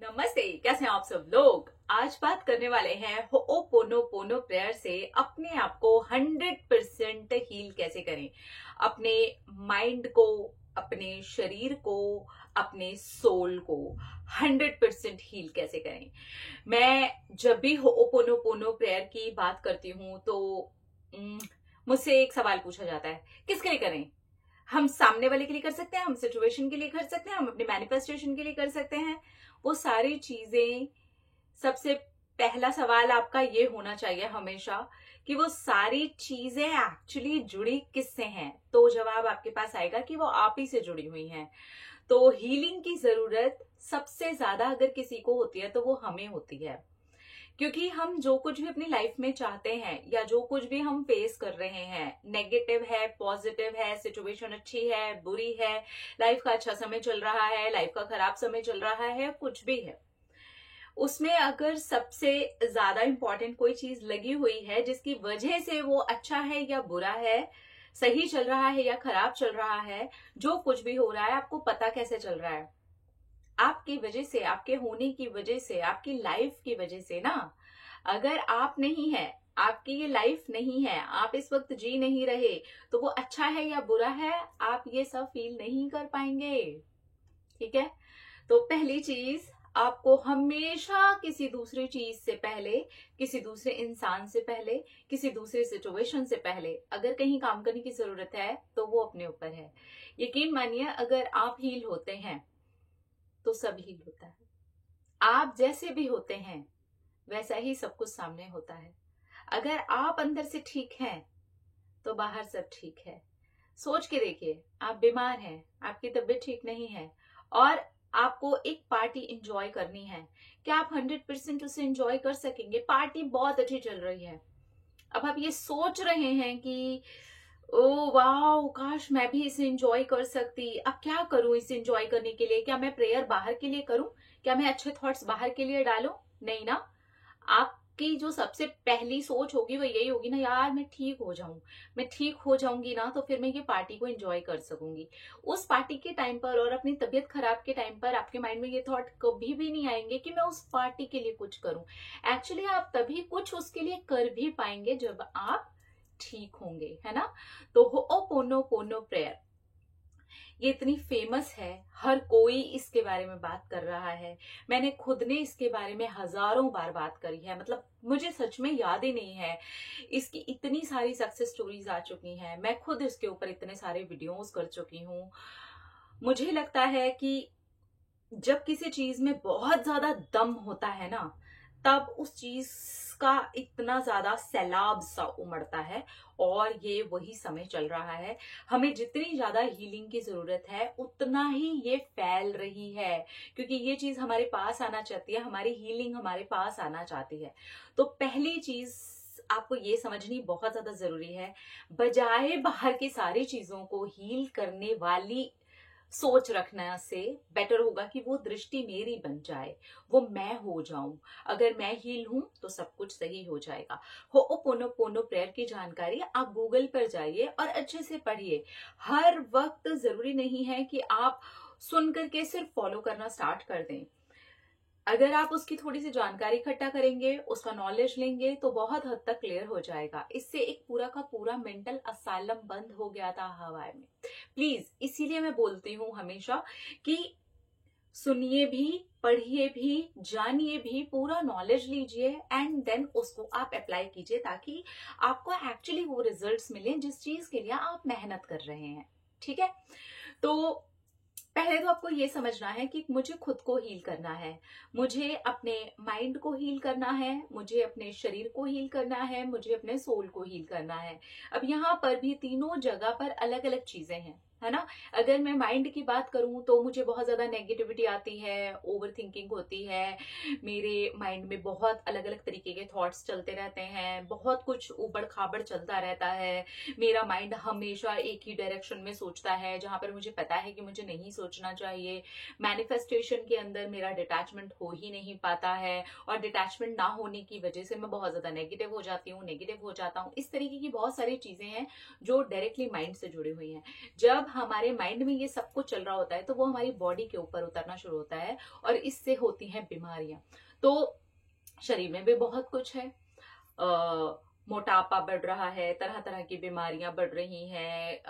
नमस्ते, कैसे हैं आप सब लोग। आज बात करने वाले हैं होओपोनोपोनो प्रेयर से अपने आप को 100% हील कैसे करें। अपने माइंड को, अपने शरीर को, अपने सोल को 100% हील कैसे करें। मैं जब भी होओपोनोपोनो प्रेयर की बात करती हूँ तो मुझसे एक सवाल पूछा जाता है, किसके लिए करें। हम सामने वाले के लिए कर सकते हैं, हम सिचुएशन के लिए कर सकते हैं, हम अपने मैनिफेस्टेशन के लिए कर सकते हैं। वो सारी चीजें, सबसे पहला सवाल आपका ये होना चाहिए हमेशा कि वो सारी चीजें एक्चुअली जुड़ी किससे हैं। तो जवाब आपके पास आएगा कि वो आप ही से जुड़ी हुई हैं। तो हीलिंग की जरूरत सबसे ज्यादा अगर किसी को होती है तो वो हमें होती है, क्योंकि हम जो कुछ भी अपनी लाइफ में चाहते हैं या जो कुछ भी हम फेस कर रहे हैं, नेगेटिव है, पॉजिटिव है, सिचुएशन अच्छी है, बुरी है, लाइफ का अच्छा समय चल रहा है, लाइफ का खराब समय चल रहा है, कुछ भी है, उसमें अगर सबसे ज्यादा इंपॉर्टेंट कोई चीज लगी हुई है जिसकी वजह से वो अच्छा है या बुरा है, सही चल रहा है या खराब चल रहा है, जो कुछ भी हो रहा है आपको पता कैसे चल रहा है। आपकी वजह से, आपके होने की वजह से, आपकी लाइफ की वजह से ना। अगर आप नहीं है, आपकी ये लाइफ नहीं है, आप इस वक्त जी नहीं रहे, तो वो अच्छा है या बुरा है आप ये सब फील नहीं कर पाएंगे। ठीक है। तो पहली चीज, आपको हमेशा किसी दूसरी चीज से पहले, किसी दूसरे इंसान से पहले, किसी दूसरे सिचुएशन से पहले अगर कहीं काम करने की जरूरत है तो वो अपने ऊपर है। यकीन मानिए, अगर आप हील होते हैं तो सब हील होता है। आप जैसे भी होते हैं वैसा ही सब कुछ सामने होता है। अगर आप अंदर से ठीक हैं तो बाहर सब ठीक है। सोच के देखिए, आप बीमार हैं, आपकी तबीयत ठीक नहीं है और आपको एक पार्टी एंजॉय करनी है, क्या आप 100% उसे एंजॉय कर सकेंगे? पार्टी बहुत अच्छी चल रही है, अब आप ये सोच रहे हैं कि ओ वाह, काश मैं भी इसे एंजॉय कर सकती। अब क्या करूं इसे एंजॉय करने के लिए? क्या मैं प्रेयर बाहर के लिए करूं? क्या मैं अच्छे थॉट्स बाहर के लिए डालूं? नहीं ना। आपकी जो सबसे पहली सोच होगी वो यही होगी ना, यार मैं ठीक हो जाऊं, मैं ठीक हो जाऊंगी ना तो फिर मैं ये पार्टी को एंजॉय कर सकूंगी। उस पार्टी के टाइम पर और अपनी तबीयत खराब के टाइम पर आपके माइंड में ये थॉट कभी भी नहीं आएंगे कि मैं उस पार्टी के लिए कुछ करूं। एक्चुअली आप तभी कुछ उसके लिए कर भी पाएंगे जब आप ठीक होंगे, है ना। तो होओपोनोपोनो प्रेयर ये इतनी फेमस है, हर कोई इसके बारे में बात कर रहा है। मैंने खुद ने इसके बारे में हजारों बार बात करी है, मतलब मुझे सच में याद ही नहीं है। इसकी इतनी सारी सक्सेस स्टोरीज आ चुकी हैं, मैं खुद इसके ऊपर इतने सारे वीडियोस कर चुकी हूँ। मुझे लगता है कि जब किसी चीज में बहुत ज्यादा दम होता है ना, तब उस चीज का इतना ज्यादा सैलाब सा उमड़ता है और ये वही समय चल रहा है। हमें जितनी ज्यादा हीलिंग की जरूरत है उतना ही ये फैल रही है, क्योंकि ये चीज हमारे पास आना चाहती है, हमारी हीलिंग हमारे पास आना चाहती है। तो पहली चीज आपको ये समझनी बहुत ज्यादा जरूरी है, बजाय बाहर की सारी चीजों को हील करने वाली सोच रखने से बेटर होगा कि वो दृष्टि मेरी बन जाए, वो मैं हो जाऊं। अगर मैं हील हूं तो सब कुछ सही हो जाएगा। होओपोनोपोनो प्रेयर की जानकारी आप गूगल पर जाइए और अच्छे से पढ़िए। हर वक्त जरूरी नहीं है कि आप सुन करके सिर्फ फॉलो करना स्टार्ट कर दें। अगर आप उसकी थोड़ी सी जानकारी इकट्ठा करेंगे, उसका नॉलेज लेंगे तो बहुत हद तक क्लियर हो जाएगा। इससे एक पूरा का पूरा मेंटल असाइलम बंद हो गया था हवा में। प्लीज, इसीलिए मैं बोलती हूँ हमेशा कि सुनिए भी, पढ़िए भी, जानिए भी, पूरा नॉलेज लीजिए एंड देन उसको आप अप्लाई कीजिए, ताकि आपको एक्चुअली वो रिजल्ट्स मिले जिस चीज के लिए आप मेहनत कर रहे हैं। ठीक है। तो पहले तो आपको ये समझना है कि मुझे खुद को हील करना है, मुझे अपने माइंड को हील करना है, मुझे अपने शरीर को हील करना है, मुझे अपने सोल को हील करना है। अब यहाँ पर भी तीनों जगह पर अलग अलग चीजें हैं, है ना। अगर मैं माइंड की बात करूं तो मुझे बहुत ज्यादा नेगेटिविटी आती है, ओवर थिंकिंग होती है, मेरे माइंड में बहुत अलग अलग तरीके के थॉट्स चलते रहते हैं, बहुत कुछ ऊबड़ खाबड़ चलता रहता है। मेरा माइंड हमेशा एक ही डायरेक्शन में सोचता है, जहां पर मुझे पता है कि मुझे नहीं सोचना चाहिए। मैनिफेस्टेशन के अंदर मेरा डिटैचमेंट हो ही नहीं पाता है और डिटैचमेंट ना होने की वजह से मैं बहुत ज्यादा नेगेटिव हो जाती हूँ, नेगेटिव हो जाता हूँ। इस तरीके की बहुत सारी चीजें हैं जो डायरेक्टली माइंड से जुड़ी हुई हैं। जब हमारे माइंड में ये सब कुछ चल रहा होता है तो वो हमारी बॉडी के ऊपर उतरना शुरू होता है और इससे होती हैं बीमारियां। तो शरीर में भी बहुत कुछ है, मोटापा बढ़ रहा है, तरह तरह की बीमारियां बढ़ रही हैं,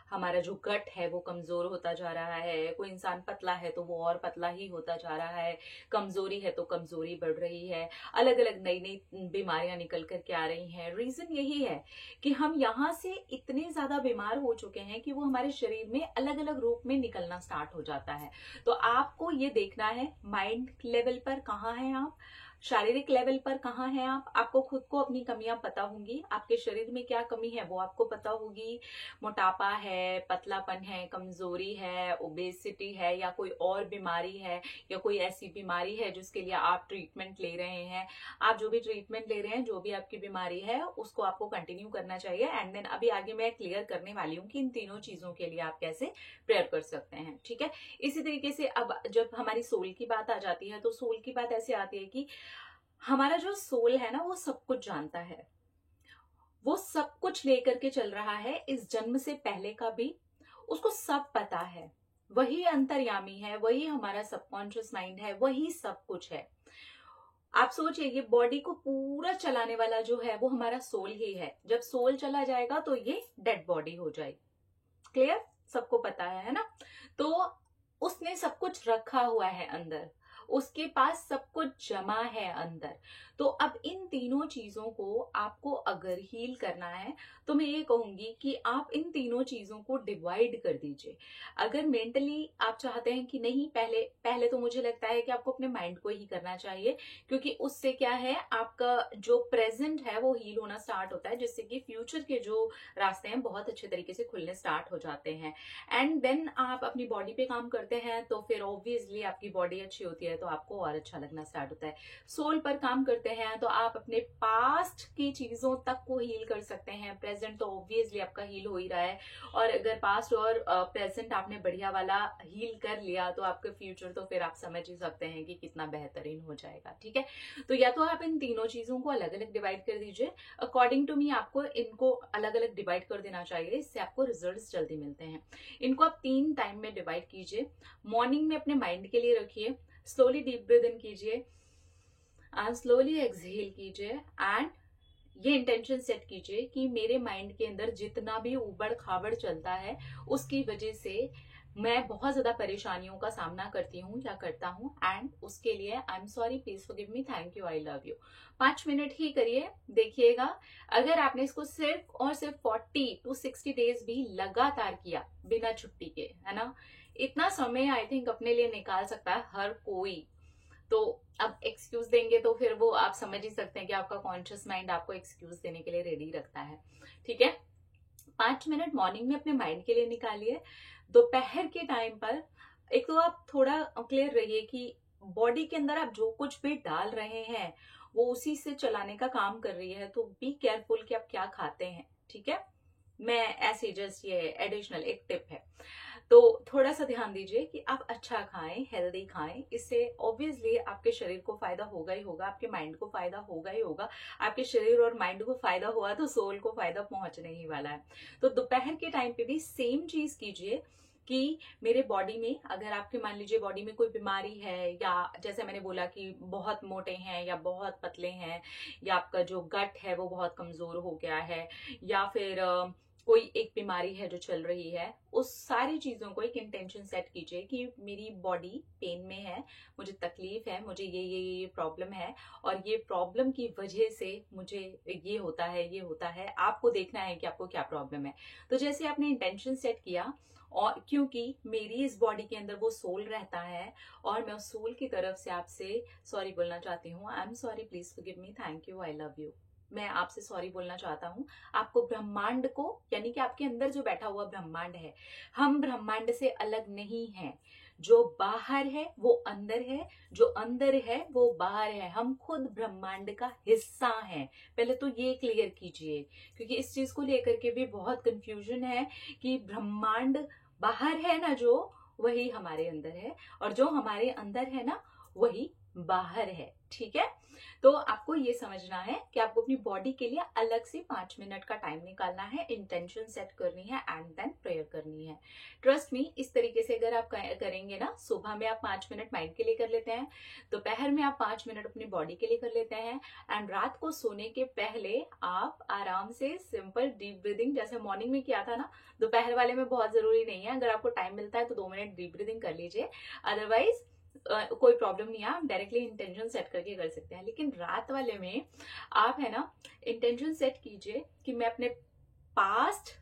हमारा जो गट है वो कमजोर होता जा रहा है, कोई इंसान पतला है तो वो और पतला ही होता जा रहा है, कमजोरी है तो कमजोरी बढ़ रही है, अलग अलग नई नई बीमारियां निकल करके आ रही हैं। रीजन यही है कि हम यहाँ से इतने ज्यादा बीमार हो चुके हैं कि वो हमारे शरीर में अलग अलग रूप में निकलना स्टार्ट हो जाता है। तो आपको ये देखना है माइंड लेवल पर कहाँ है आप, शारीरिक लेवल पर कहाँ हैं आप, आपको खुद को अपनी कमियां पता होंगी, आपके शरीर में क्या कमी है वो आपको पता होगी। मोटापा है, पतलापन है, कमजोरी है, ओबेसिटी है, या कोई और बीमारी है, या कोई ऐसी बीमारी है जिसके लिए आप ट्रीटमेंट ले रहे हैं। आप जो भी ट्रीटमेंट ले रहे हैं, जो भी आपकी बीमारी है, उसको आपको कंटिन्यू करना चाहिए। एंड देन अभी आगे मैं क्लियर करने वाली हूँ कि इन तीनों चीजों के लिए आप कैसे प्रेयर कर सकते हैं। ठीक है, इसी तरीके से अब जब हमारी सोल की बात आ जाती है तो सोल की बात ऐसे आती है कि हमारा जो सोल है ना वो सब कुछ जानता है, वो सब कुछ लेकर के चल रहा है, इस जन्म से पहले का भी उसको सब पता है। वही अंतर्यामी है, वही हमारा सबकॉन्शियस माइंड है, वही सब कुछ है। आप सोचिए ये बॉडी को पूरा चलाने वाला जो है वो हमारा सोल ही है। जब सोल चला जाएगा तो ये डेड बॉडी हो जाएगी। क्लियर, सबको पता है ना। तो उसने सब कुछ रखा हुआ है अंदर, उसके पास सब कुछ जमा है अंदर। तो अब इन तीनों चीजों को आपको अगर हील करना है तो मैं ये कहूंगी कि आप इन तीनों चीजों को डिवाइड कर दीजिए। अगर मेंटली आप चाहते हैं कि नहीं, पहले तो मुझे लगता है कि आपको अपने माइंड को ही करना चाहिए, क्योंकि उससे क्या है, आपका जो प्रेजेंट है वो हील होना स्टार्ट होता है, जिससे कि फ्यूचर के जो रास्ते हैं बहुत अच्छे तरीके से खुलने स्टार्ट हो जाते हैं। एंड देन आप अपनी बॉडी पे काम करते हैं तो फिर ऑब्वियसली आपकी बॉडी अच्छी होती है तो आपको और अच्छा लगना स्टार्ट होता है। सोल पर काम करते हैं तो आप अपने पास्ट की चीजों तक को हील कर सकते हैं। प्रेजेंट तो ऑब्वियसली आपका हील हो ही रहा है, और अगर पास्ट और प्रेजेंट आपने बढ़िया वाला हील कर लिया तो आपका फ्यूचर तो फिर आप समझ ही सकते हैं कि कितना बेहतरीन हो जाएगा। ठीक है, तो या तो आप इन तीनों चीजों को अलग अलग डिवाइड कर दीजिए। अकॉर्डिंग टू मी आपको इनको अलग अलग डिवाइड कर देना चाहिए, इससे आपको रिजल्ट्स जल्दी मिलते हैं। इनको आप 3 टाइम में डिवाइड कीजिए। मॉर्निंग में अपने माइंड के लिए रखिए, स्लोली डीप ब्रीथ इन कीजिए एंड स्लोली एक्सहेल कीजिए, एंड ये इंटेंशन सेट कीजिए कि मेरे माइंड के अंदर जितना भी उबड़ खाबड़ चलता है उसकी वजह से मैं बहुत ज्यादा परेशानियों का सामना करती हूँ या करता हूँ, एंड उसके लिए I am sorry, please forgive me, thank you, I love you. 5 minute ही करिए, देखिएगा अगर आपने इसको सिर्फ और सिर्फ 40 to 60 डेज भी लगातार किया बिना छुट्टी के, है ना, इतना समय आई थिंक अपने लिए निकाल सकता है हर कोई। तो अब एक्सक्यूज देंगे तो फिर वो आप समझ ही सकते हैं कि आपका कॉन्शियस माइंड आपको एक्सक्यूज देने के लिए रेडी रखता है। ठीक है, 5 मिनट मॉर्निंग में अपने माइंड के लिए निकालिए। दोपहर के टाइम पर एक तो आप थोड़ा क्लियर रहिए कि बॉडी के अंदर आप जो कुछ भी डाल रहे हैं वो उसी से चलाने का काम कर रही है, तो बी केयरफुल कि आप क्या खाते हैं। ठीक है, मैं ऐसे जस्ट ये एडिशनल एक टिप है, तो थोड़ा सा ध्यान दीजिए कि आप अच्छा खाएं, हेल्दी खाएं। इससे ऑब्वियसली आपके शरीर को फायदा होगा ही होगा, आपके माइंड को फायदा होगा ही होगा। आपके शरीर और माइंड को फायदा हुआ तो सोल को फायदा पहुंचने ही वाला है। तो दोपहर के टाइम पे भी सेम चीज कीजिए कि मेरे बॉडी में, अगर आपके मान लीजिए बॉडी में कोई बीमारी है, या जैसे मैंने बोला कि बहुत मोटे हैं या बहुत पतले हैं, या आपका जो गट है वो बहुत कमजोर हो गया है, या फिर कोई एक बीमारी है जो चल रही है, उस सारी चीजों को एक इंटेंशन सेट कीजिए कि मेरी बॉडी पेन में है, मुझे तकलीफ है, मुझे ये प्रॉब्लम है, और ये प्रॉब्लम की वजह से मुझे ये होता है, ये होता है। आपको देखना है कि आपको क्या प्रॉब्लम है। तो जैसे आपने इंटेंशन सेट किया, और क्योंकि मेरी इस बॉडी के अंदर वो सोल रहता है, और मैं उस सोल की तरफ से आपसे सॉरी बोलना चाहती हूँ। आई am sorry, please forgive me, thank you, I love you. मैं आपसे सॉरी बोलना चाहता हूँ। आपको ब्रह्मांड को, यानी कि आपके अंदर जो बैठा हुआ ब्रह्मांड है, हम ब्रह्मांड से अलग नहीं हैं। जो बाहर है वो अंदर है, जो अंदर है वो बाहर है। हम खुद ब्रह्मांड का हिस्सा हैं। पहले तो ये क्लियर कीजिए, क्योंकि इस चीज को लेकर के भी बहुत कंफ्यूजन है कि ब्रह्मांड बाहर है ना, जो वही हमारे अंदर है, और जो हमारे अंदर है ना वही बाहर है। ठीक है, तो आपको ये समझना है कि आपको अपनी बॉडी के लिए अलग से 5 मिनट का टाइम निकालना है, इंटेंशन सेट करनी है एंड देन प्रेयर करनी है। ट्रस्ट मी, इस तरीके से अगर आप करेंगे ना, सुबह में आप 5 मिनट माइंड के लिए कर लेते हैं, दोपहर में आप 5 मिनट अपनी बॉडी के लिए कर लेते हैं, एंड रात को सोने के पहले आप आराम से सिंपल डीप ब्रीदिंग, जैसे मॉर्निंग में किया था ना, दोपहर वाले में बहुत जरूरी नहीं है, अगर आपको टाइम मिलता है तो 2 मिनट डीप ब्रीदिंग कर लीजिए, अदरवाइज कोई प्रॉब्लम नहीं है, आप डायरेक्टली इंटेंशन सेट करके कर सकते हैं। लेकिन रात वाले में आप है ना, इंटेंशन सेट कीजिए कि मैं अपने पास्ट,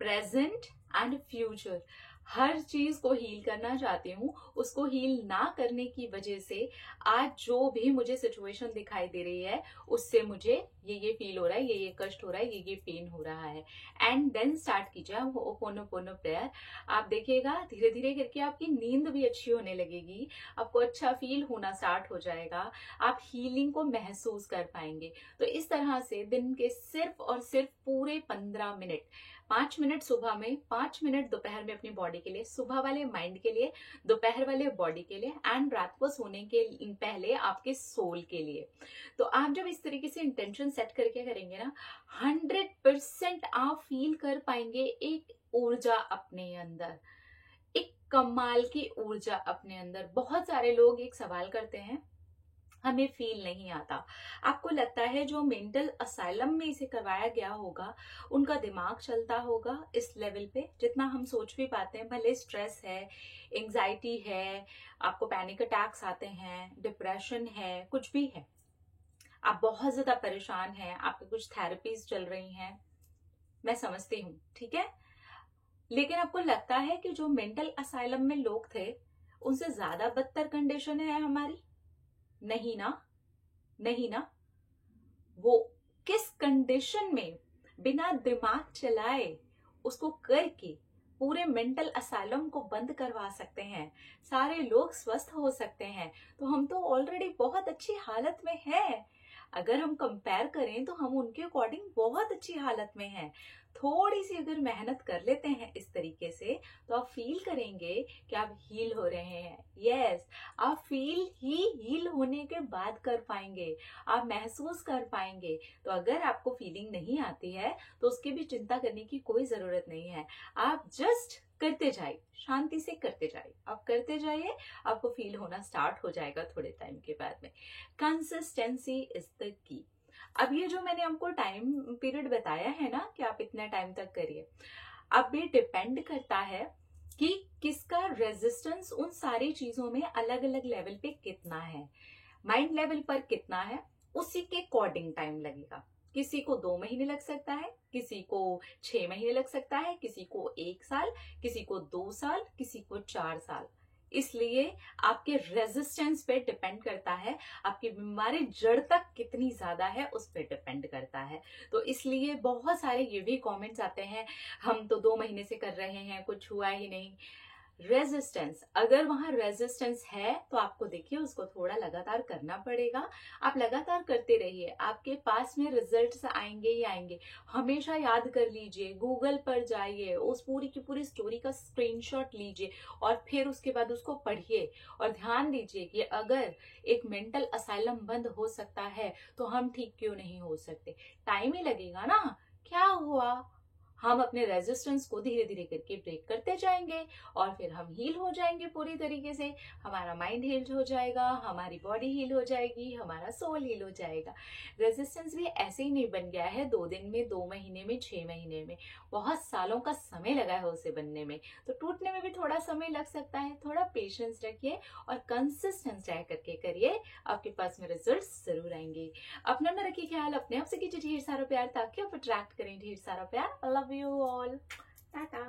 प्रेजेंट एंड फ्यूचर हर चीज को हील करना चाहती हूँ। उसको हील ना करने की वजह से आज जो भी मुझे सिचुएशन दिखाई दे रही है, उससे मुझे ये फील हो रहा है, ये कष्ट हो रहा है, ये पेन हो रहा है, एंड देन स्टार्ट कीजिए होपोनोपोनो प्रेयर। आप देखिएगा धीरे धीरे करके आपकी नींद भी अच्छी होने लगेगी, आपको अच्छा फील होना स्टार्ट हो जाएगा, आप हीलिंग को महसूस कर पाएंगे। तो इस तरह से दिन के सिर्फ और सिर्फ पूरे 15 मिनट, 5 मिनट सुबह में, 5 मिनट दोपहर में अपनी बॉडी के लिए, सुबह वाले माइंड के लिए, दोपहर वाले बॉडी के लिए, एंड रात को सोने के पहले आपके सोल के लिए। तो आप जब इस तरीके से इंटेंशन सेट करके करेंगे ना, 100% आप फील कर पाएंगे एक ऊर्जा अपने अंदर, एक कमाल की ऊर्जा अपने अंदर। बहुत सारे लोग एक सवाल करते हैं, हमें फील नहीं आता। आपको लगता है जो मेंटल असाइलम में इसे करवाया गया होगा, उनका दिमाग चलता होगा इस लेवल पे जितना हम सोच भी पाते हैं? भले स्ट्रेस है, एंजाइटी है, आपको पैनिक अटैक्स आते हैं, डिप्रेशन है, कुछ भी है, आप बहुत ज्यादा परेशान हैं, आपकी कुछ थेरेपीज चल रही हैं, मैं समझती हूँ, ठीक है। लेकिन आपको लगता है कि जो मेंटल असाइलम में लोग थे, उनसे ज्यादा बदतर कंडीशन है हमारी? नहीं ना, नहीं ना। वो किस कंडीशन में बिना दिमाग चलाए उसको करके पूरे मेंटल असाइलम को बंद करवा सकते हैं, सारे लोग स्वस्थ हो सकते हैं। तो हम तो ऑलरेडी बहुत अच्छी हालत में हैं। अगर हम कंपेयर करें तो हम उनके अकॉर्डिंग बहुत अच्छी हालत में हैं। थोड़ी सी अगर मेहनत कर लेते हैं इस तरीके से, तो आप फील करेंगे कि आप हील हो रहे हैं। यस, आप फील ही हील होने के बाद कर पाएंगे, आप महसूस कर पाएंगे। तो अगर आपको फीलिंग नहीं आती है तो उसकी भी चिंता करने की कोई जरूरत नहीं है। आप जस्ट करते जाइए, शांति से करते जाइए, आप करते जाइए, आपको फील होना स्टार्ट हो जाएगा थोड़े टाइम के बाद में। Consistency is the key. अब ये जो मैंने आपको टाइम पीरियड बताया है ना कि आप इतने टाइम तक करिए, अब ये डिपेंड करता है कि किसका रेजिस्टेंस उन सारी चीजों में अलग अलग लेवल पे कितना है। माइंड लेवल पर कितना है, उसी के अकॉर्डिंग टाइम लगेगा। किसी को 2 महीने लग सकता है, किसी को 6 महीने लग सकता है, किसी को 1 साल, किसी को 2 साल, किसी को 4 साल। इसलिए आपके रेजिस्टेंस पे डिपेंड करता है, आपकी बीमारी जड़ तक कितनी ज्यादा है उस पे डिपेंड करता है। तो इसलिए बहुत सारे ये भी कमेंट्स आते हैं, हम तो 2 महीने से कर रहे हैं, कुछ हुआ ही नहीं। रेजिस्टेंस, अगर वहां रेजिस्टेंस है तो आपको देखिए उसको थोड़ा लगातार करना पड़ेगा। आप लगातार करते रहिए, आपके पास में रिजल्ट्स आएंगे ही आएंगे। हमेशा याद कर लीजिए, गूगल पर जाइए, उस पूरी की पूरी स्टोरी का स्क्रीनशॉट लीजिए और फिर उसके बाद उसको पढ़िए और ध्यान दीजिए कि अगर एक मेंटल असाइलम बंद हो सकता है तो हम ठीक क्यों नहीं हो सकते। टाइम ही लगेगा ना, क्या हुआ, हम अपने रेजिस्टेंस को धीरे धीरे करके ब्रेक करते जाएंगे और फिर हम हील हो जाएंगे पूरी तरीके से। हमारा माइंड हील हो जाएगा, हमारी बॉडी हील हो जाएगी, हमारा सोल हील हो जाएगा। रेजिस्टेंस भी ऐसे ही नहीं बन गया है 2 दिन में, 2 महीने में, 6 महीने में। बहुत सालों का समय लगा है उसे बनने में, तो टूटने में भी थोड़ा समय लग सकता है। थोड़ा पेशेंस रखिए और कंसिस्टेंस रह करके करिए, आपके पास में रिजल्ट जरूर आएंगे। अपना न रखिए ख्याल, अपने आप से कीजिए ढेर सारा प्यार ताकि आप अट्रैक्ट करें ढेर सारा प्यार। Love you all. Tata.